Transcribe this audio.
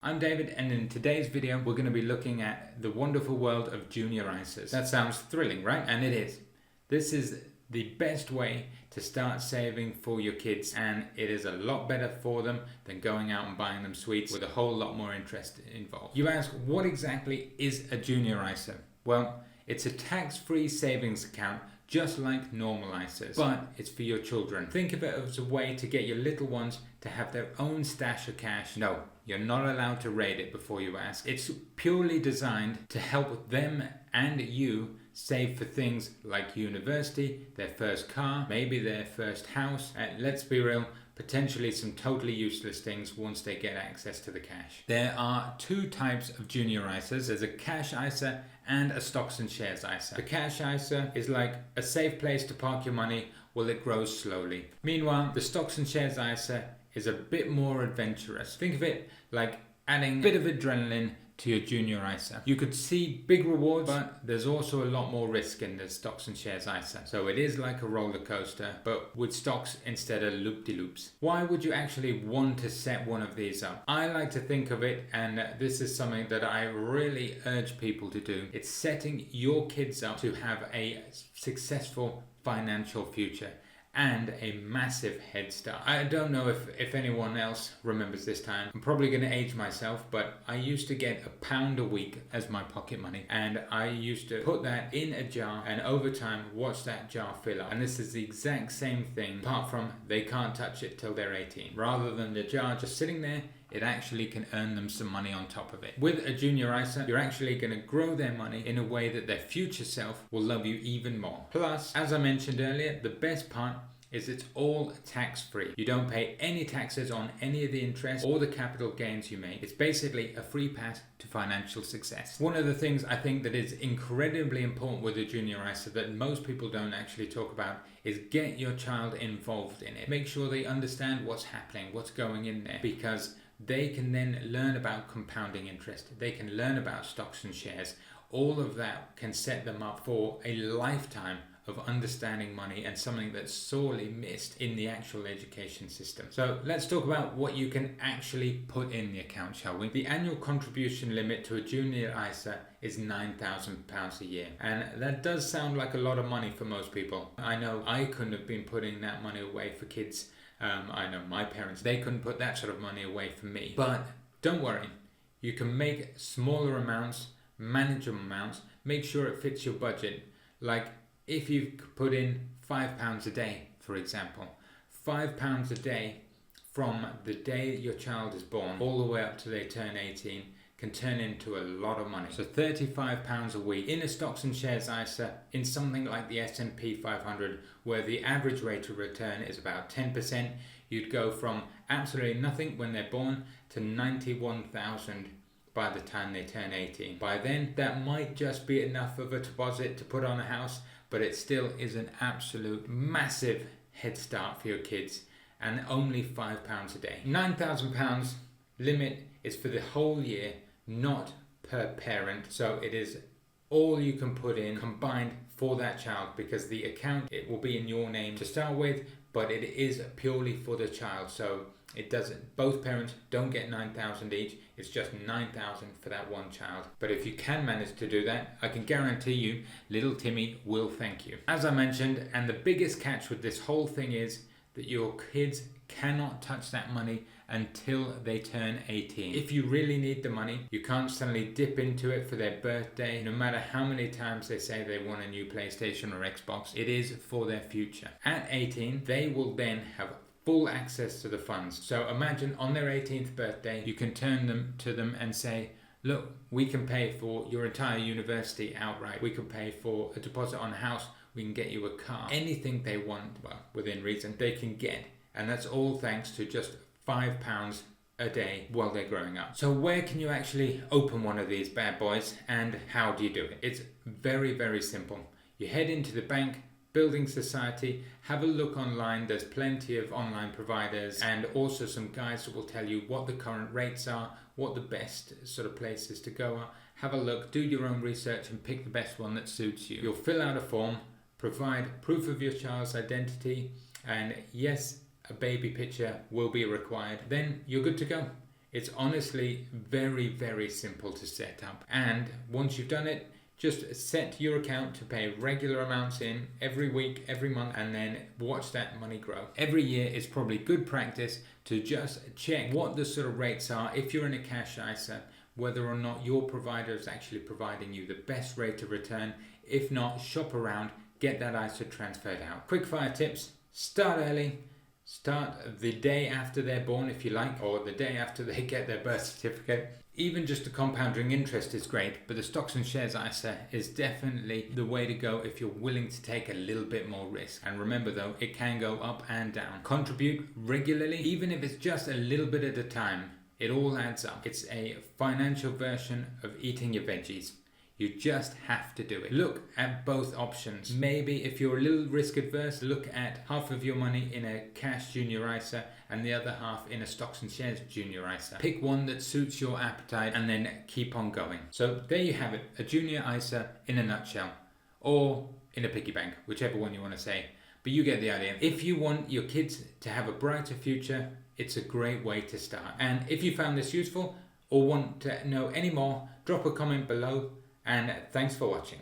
I'm David, and in today's video we're going to be looking at the wonderful world of junior ISAs. That sounds thrilling, right? And it is. This is the best way to start saving for your kids, and it is a lot better for them than going out and buying them sweets with a whole lot more interest involved. You ask, what exactly is a junior ISA? Well, it's a tax-free savings account just like normal ISAs, but it's for your children. Think of it as a way to get your little ones to have their own stash of cash. No, you're not allowed to raid it before you ask. It's purely designed to help them and you save for things like university, their first car, maybe their first house, and let's be real, potentially some totally useless things once they get access to the cash. There are two types of junior ISAs. There's a cash ISA and a stocks and shares ISA. The cash ISA is like a safe place to park your money while it grows slowly. Meanwhile, the stocks and shares ISA is a bit more adventurous. Think of it like adding a bit of adrenaline to your junior ISA. You could see big rewards, but there's also a lot more risk in the stocks and shares ISA. So it is like a roller coaster, but with stocks instead of loop-de-loops. Why would you actually want to set one of these up? I like to think of it, and this is something that I really urge people to do. It's setting your kids up to have a successful financial future and a massive head start. I don't know if anyone else remembers this time. I'm probably going to age myself, but I used to get £1 a week as my pocket money, and I used to put that in a jar and over time watch that jar fill up. And this is the exact same thing, apart from they can't touch it till they're 18. Rather than the jar just sitting there, it actually can earn them some money on top of it. With a junior ISA, you're actually going to grow their money in a way that their future self will love you even more. Plus, as I mentioned earlier, the best part is it's all tax-free. You don't pay any taxes on any of the interest or the capital gains you make. It's basically a free pass to financial success. One of the things I think that is incredibly important with a junior ISA that most people don't actually talk about is get your child involved in it. Make sure they understand what's happening, what's going in there, because they can then learn about compounding interest. They can learn about stocks and shares. All of that can set them up for a lifetime of understanding money, and something that's sorely missed in the actual education system. So let's talk about what you can actually put in the account, shall we? The annual contribution limit to a junior ISA is £9,000 a year, and that does sound like a lot of money for most people. I know I couldn't have been putting that money away for kids. I know my parents, they couldn't put that sort of money away for me. But don't worry, you can make smaller amounts, manageable amounts, make sure it fits your budget. Like if you put in £5 a day, for example, £5 a day from the day your child is born all the way up to they turn 18 can turn into a lot of money. So £35 a week in a stocks and shares ISA in something like the S&P 500, where the average rate of return is about 10%, you'd go from absolutely nothing when they're born to 91,000 by the time they turn 18. By then, that might just be enough of a deposit to put on a house, but it still is an absolute massive head start for your kids, and only £5 a day. £9,000 limit is for the whole year, not per parent. So it is all you can put in combined for that child, because the account, it will be in your name to start with, but it is purely for the child. So it doesn't, both parents don't get 9,000 each, it's just 9,000 for that one child. But if you can manage to do that, I can guarantee you little Timmy will thank you. As I mentioned, and the biggest catch with this whole thing is that your kids cannot touch that money until they turn 18. If you really need the money, you can't suddenly dip into it for their birthday. No matter how many times they say they want a new PlayStation or Xbox, it is for their future. At 18, they will then have full access to the funds. So imagine on their 18th birthday, you can turn them to them and say, look, we can pay for your entire university outright. We can pay for a deposit on a house. We can get you a car. Anything they want, well, within reason, they can get. And that's all thanks to just £5 a day while they're growing up. So where can you actually open one of these bad boys, and how do you do it? It's very, very simple. You head into the bank, Building Society, have a look online. There's plenty of online providers, and also some guides that will tell you what the current rates are, what the best sort of places to go are. Have a look, do your own research, and pick the best one that suits you. You'll fill out a form, provide proof of your child's identity, and yes, a baby picture will be required. Then you're good to go. It's honestly very, very simple to set up. And once you've done it, just set your account to pay regular amounts in every week, every month, and then watch that money grow. Every year is probably good practice to just check what the sort of rates are if you're in a cash ISA, whether or not your provider is actually providing you the best rate of return. If not, shop around, get that ISA transferred out. Quick fire tips: start early. Start the day after they're born if you like, or the day after they get their birth certificate. Even just the compounding interest is great, but the stocks and shares ISA is definitely the way to go if you're willing to take a little bit more risk. And remember though, it can go up and down. Contribute regularly, even if it's just a little bit at a time. It all adds up. It's a financial version of eating your veggies. You just have to do it. Look at both options. Maybe if you're a little risk adverse, look at half of your money in a cash junior ISA and the other half in a stocks and shares junior ISA. Pick one that suits your appetite and then keep on going. So there you have it, a junior ISA in a nutshell, or in a piggy bank, whichever one you want to say. But you get the idea. If you want your kids to have a brighter future, it's a great way to start. And if you found this useful or want to know any more, drop a comment below. And thanks for watching.